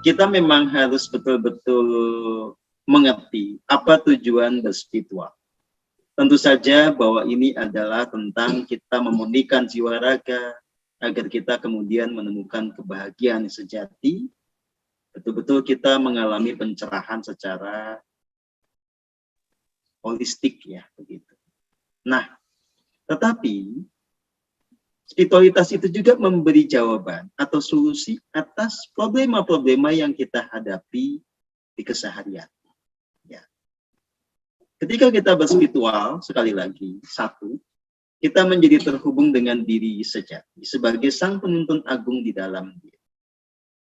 kita memang harus betul-betul mengerti apa tujuan berspiritual. Tentu saja bahwa ini adalah tentang kita memurnikan jiwa raga agar kita kemudian menemukan kebahagiaan yang sejati. Betul-betul kita mengalami pencerahan secara holistik ya begitu. Nah, tetapi spiritualitas itu juga memberi jawaban atau solusi atas problema-problema yang kita hadapi di keseharian. Ya. Ketika kita berspiritual, sekali lagi, satu, kita menjadi terhubung dengan diri sejati sebagai sang penuntun agung di dalam diri.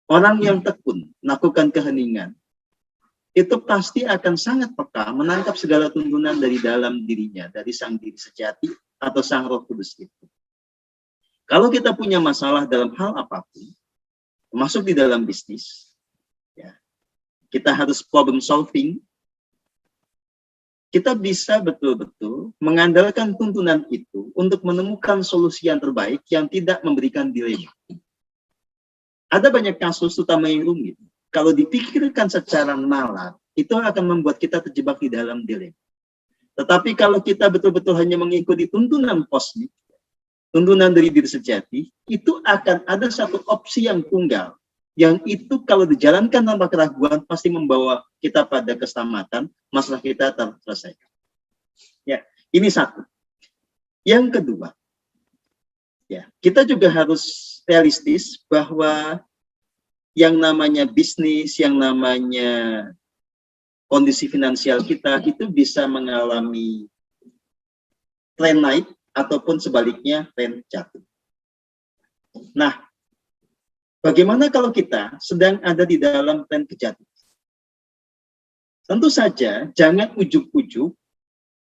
Orang yang tekun melakukan keheningan, itu pasti akan sangat peka menangkap segala tuntunan dari dalam dirinya, dari sang diri sejati atau sang Roh Kudus itu. Kalau kita punya masalah dalam hal apapun, termasuk di dalam bisnis, ya, kita harus problem solving, kita bisa betul-betul mengandalkan tuntunan itu untuk menemukan solusi yang terbaik yang tidak memberikan dilema. Ada banyak kasus, terutama yang rumit, kalau dipikirkan secara nalar, itu akan membuat kita terjebak di dalam dilema. Tetapi kalau kita betul-betul hanya mengikuti tuntunan kosmik, tuntunan dari diri sejati, itu akan ada satu opsi yang tunggal. Yang itu kalau dijalankan tanpa keraguan, pasti membawa kita pada keselamatan, masalah kita terselesaikan. Ya, ini satu. Yang kedua, ya, kita juga harus realistis bahwa yang namanya bisnis, yang namanya kondisi finansial kita, itu bisa mengalami tren naik, ataupun sebaliknya tren jatuh. Nah, bagaimana kalau kita sedang ada di dalam tren kejatuhan? Tentu saja jangan ujuk-ujuk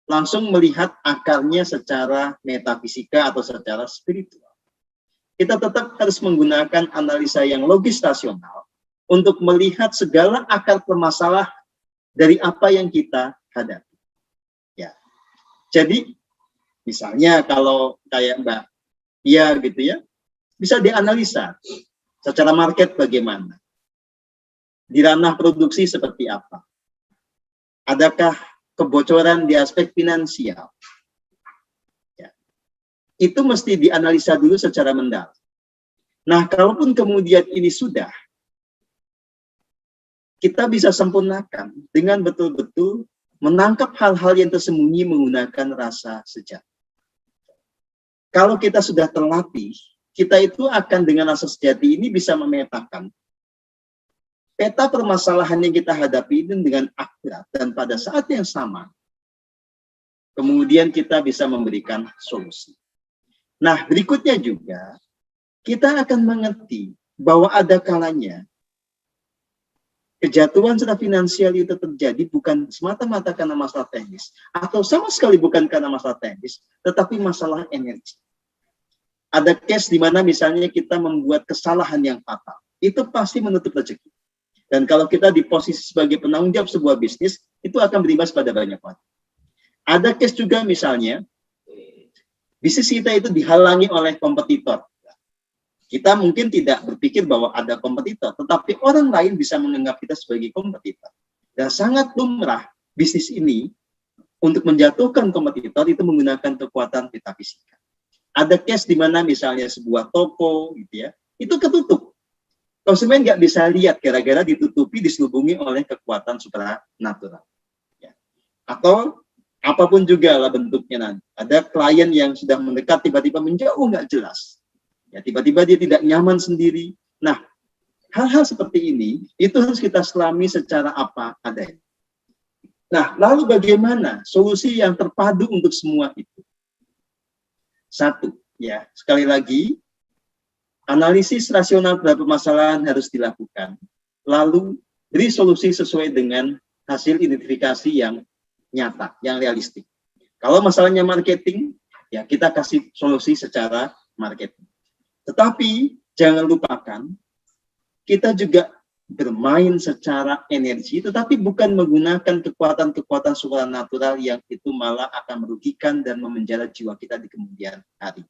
langsung melihat akarnya secara metafisika atau secara spiritual. Kita tetap harus menggunakan analisa yang logis rasional untuk melihat segala akar permasalahan dari apa yang kita hadapi. Ya. Jadi misalnya kalau kayak Mbak Ia gitu ya, bisa dianalisa secara market bagaimana. Di ranah produksi seperti apa. Adakah kebocoran di aspek finansial? Ya. Itu mesti dianalisa dulu secara mendalam. Nah, kalaupun kemudian ini sudah, kita bisa sempurnakan dengan betul-betul menangkap hal-hal yang tersembunyi menggunakan rasa sejati. Kalau kita sudah terlatih, kita itu akan dengan rasa sejati ini bisa memetakan peta permasalahan yang kita hadapi ini dengan akurat dan pada saat yang sama, kemudian kita bisa memberikan solusi. Nah, berikutnya juga, kita akan mengerti bahwa ada kalanya kejatuhan secara finansial itu terjadi bukan semata-mata karena masalah teknis, atau sama sekali bukan karena masalah teknis, tetapi masalah energi. Ada case di mana misalnya kita membuat kesalahan yang fatal, itu pasti menutup rezeki. Dan kalau kita di posisi sebagai penanggung jawab sebuah bisnis, itu akan berimbas pada banyak orang. Ada case juga misalnya, bisnis kita itu dihalangi oleh kompetitor. Kita mungkin tidak berpikir bahwa ada kompetitor, tetapi orang lain bisa menganggap kita sebagai kompetitor. Dan sangat lumrah bisnis ini untuk menjatuhkan kompetitor itu menggunakan kekuatan metafisika. Ada case di mana misalnya sebuah toko gitu ya, itu ketutup. Konsumen nggak bisa lihat gara-gara ditutupi, diselubungi oleh kekuatan supranatural. Ya. Atau apapun juga lah bentuknya nanti. Ada klien yang sudah mendekat tiba-tiba menjauh nggak jelas. Ya, tiba-tiba dia tidak nyaman sendiri. Nah, hal-hal seperti ini itu harus kita selami secara apa adanya. Nah, lalu bagaimana solusi yang terpadu untuk semua itu? Satu, ya, sekali lagi, analisis rasional terhadap permasalahan harus dilakukan. Lalu, beri solusi sesuai dengan hasil identifikasi yang nyata, yang realistik. Kalau masalahnya marketing, ya kita kasih solusi secara marketing. Tetapi, jangan lupakan, kita juga bermain secara energi, tetapi bukan menggunakan kekuatan-kekuatan supranatural yang itu malah akan merugikan dan memenjara jiwa kita di kemudian hari.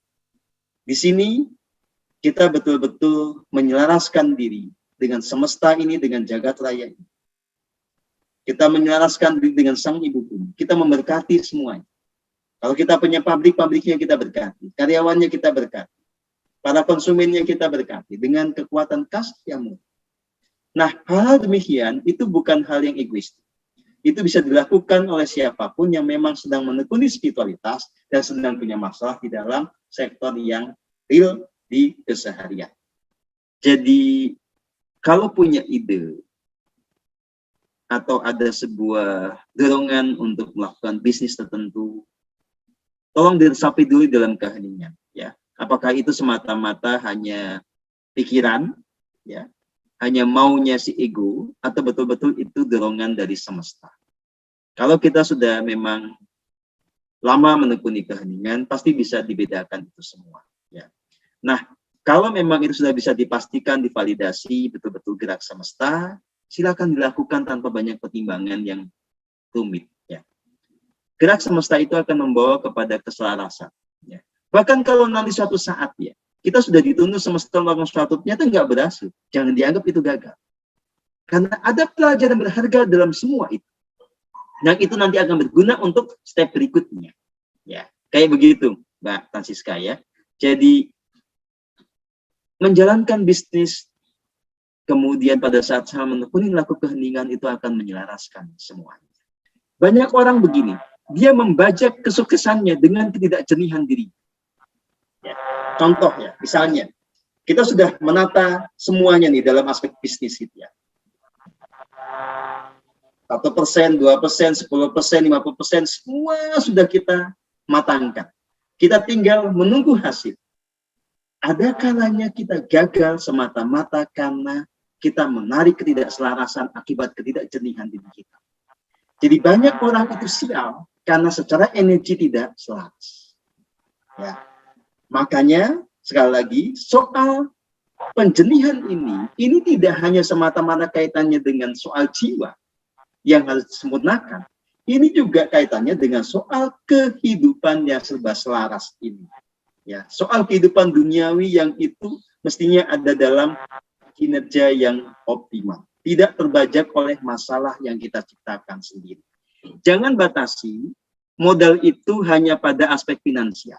Di sini, kita betul-betul menyelaraskan diri dengan semesta ini, dengan jagat raya ini. Kita menyelaraskan diri dengan Sang Ibu Bumi. Kita memberkati semuanya. Kalau kita punya pabrik, pabriknya kita berkati. Karyawannya kita berkati. Para konsumennya kita berkati. Dengan kekuatan kasih yang murni. Nah, hal demikian itu bukan hal yang egoistis. Itu bisa dilakukan oleh siapapun yang memang sedang menekuni spiritualitas dan sedang punya masalah di dalam sektor yang real di keseharian. Jadi, kalau punya ide, atau ada sebuah dorongan untuk melakukan bisnis tertentu, tolong diresapi dulu dalam keheningan, ya. Apakah itu semata-mata hanya pikiran, ya, hanya maunya si ego, atau betul-betul itu dorongan dari semesta. Kalau kita sudah memang lama menekuni keheningan, pasti bisa dibedakan itu semua, ya. Nah, kalau memang itu sudah bisa dipastikan, divalidasi, betul-betul gerak semesta, silakan dilakukan tanpa banyak pertimbangan yang rumit. Ya. Gerak semesta itu akan membawa kepada keselarasan. Ya. Bahkan kalau nanti suatu saat ya kita sudah dituntut semesta melakukan sesuatu, ternyata nggak berhasil, jangan dianggap itu gagal. Karena ada pelajaran berharga dalam semua itu. Yang itu nanti akan berguna untuk step berikutnya. Ya, kayak begitu, Mbak Francisca ya. Jadi menjalankan bisnis, kemudian pada saat saya menekuni laku keheningan itu akan menyelaraskan semuanya. Banyak orang begini, dia membajak kesuksesannya dengan ketidakjernihan diri. Ya. Contoh ya, misalnya, kita sudah menata semuanya nih dalam aspek bisnis gitu ya. 1%, 2%, 10%, 50%, semua sudah kita matangkan. Kita tinggal menunggu hasil. Ada kalanya kita gagal semata-mata karena kita menarik ketidakselarasan akibat ketidakjernihan diri kita. Jadi banyak orang itu sial karena secara energi tidak selaras. Ya. Makanya sekali lagi soal penjernihan ini tidak hanya semata-mata kaitannya dengan soal jiwa yang harus disempurnakan. Ini juga kaitannya dengan soal kehidupan yang serba selaras ini. Ya, soal kehidupan duniawi yang itu mestinya ada dalam kinerja yang optimal, tidak terbajak oleh masalah yang kita ciptakan sendiri. Jangan batasi modal itu hanya pada aspek finansial.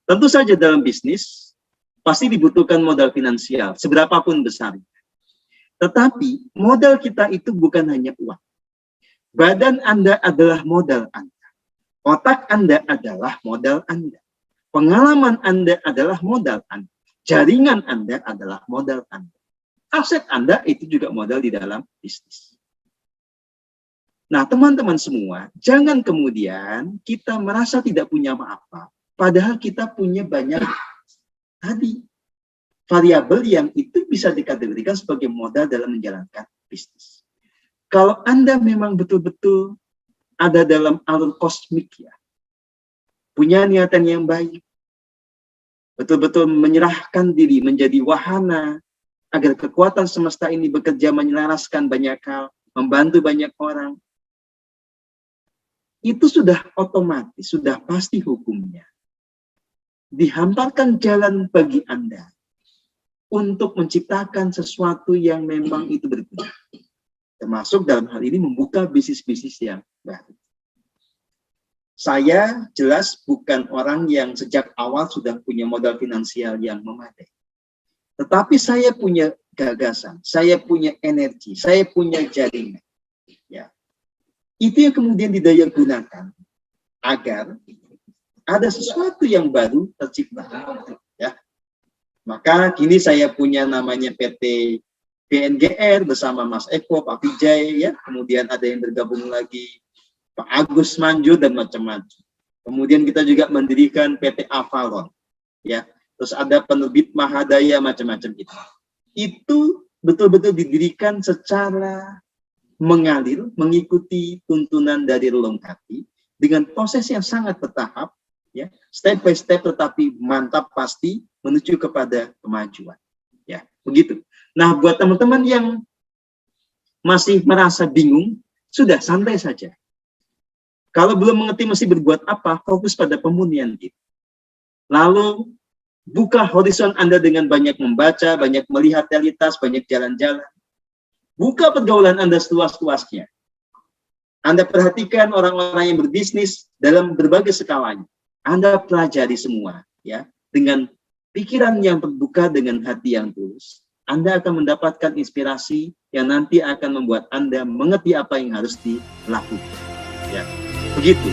Tentu saja dalam bisnis pasti dibutuhkan modal finansial, seberapapun besarnya. Tetapi modal kita itu bukan hanya uang. Badan Anda adalah modal Anda. Otak Anda adalah modal Anda. Pengalaman Anda adalah modal Anda. Jaringan Anda adalah modal Anda. Aset Anda itu juga modal di dalam bisnis. Nah, teman-teman semua, jangan kemudian kita merasa tidak punya apa-apa, padahal kita punya banyak tadi variabel yang itu bisa dikategorikan sebagai modal dalam menjalankan bisnis. Kalau Anda memang betul-betul ada dalam alur kosmik ya, punya niatan yang baik, betul-betul menyerahkan diri menjadi wahana agar kekuatan semesta ini bekerja menyelaraskan banyak hal, membantu banyak orang. Itu sudah otomatis, sudah pasti hukumnya. Dihamparkan jalan bagi Anda untuk menciptakan sesuatu yang memang itu berguna. Termasuk dalam hal ini membuka bisnis-bisnis yang baru. Saya jelas bukan orang yang sejak awal sudah punya modal finansial yang memadai. Tetapi saya punya gagasan, saya punya energi, saya punya jaringan. Ya. Itu yang kemudian didaya gunakan agar ada sesuatu yang baru tercipta. Ya. Maka kini saya punya namanya PT BNGR bersama Mas Eko, Pak Vijay, ya. Kemudian ada yang bergabung lagi Pak Agus Manjur dan macam-macam. Kemudian kita juga mendirikan PT Avalon, ya. Terus ada penerbit Mahadaya macam-macam itu. Itu betul-betul didirikan secara mengalir, mengikuti tuntunan dari relung hati dengan proses yang sangat bertahap, ya, step by step tetapi mantap pasti menuju kepada kemajuan. Ya, begitu. Nah, buat teman-teman yang masih merasa bingung, sudah santai saja. Kalau belum mengerti mesti berbuat apa, fokus pada pemurnian kita. Lalu Buka horizon Anda dengan banyak membaca, banyak melihat realitas, banyak jalan-jalan. Buka pergaulan Anda seluas-luasnya. Anda perhatikan orang-orang yang berbisnis dalam berbagai skalanya. Anda pelajari semua, ya, dengan pikiran yang terbuka, dengan hati yang tulus. Anda akan mendapatkan inspirasi yang nanti akan membuat Anda mengerti apa yang harus dilakukan. Ya, begitu.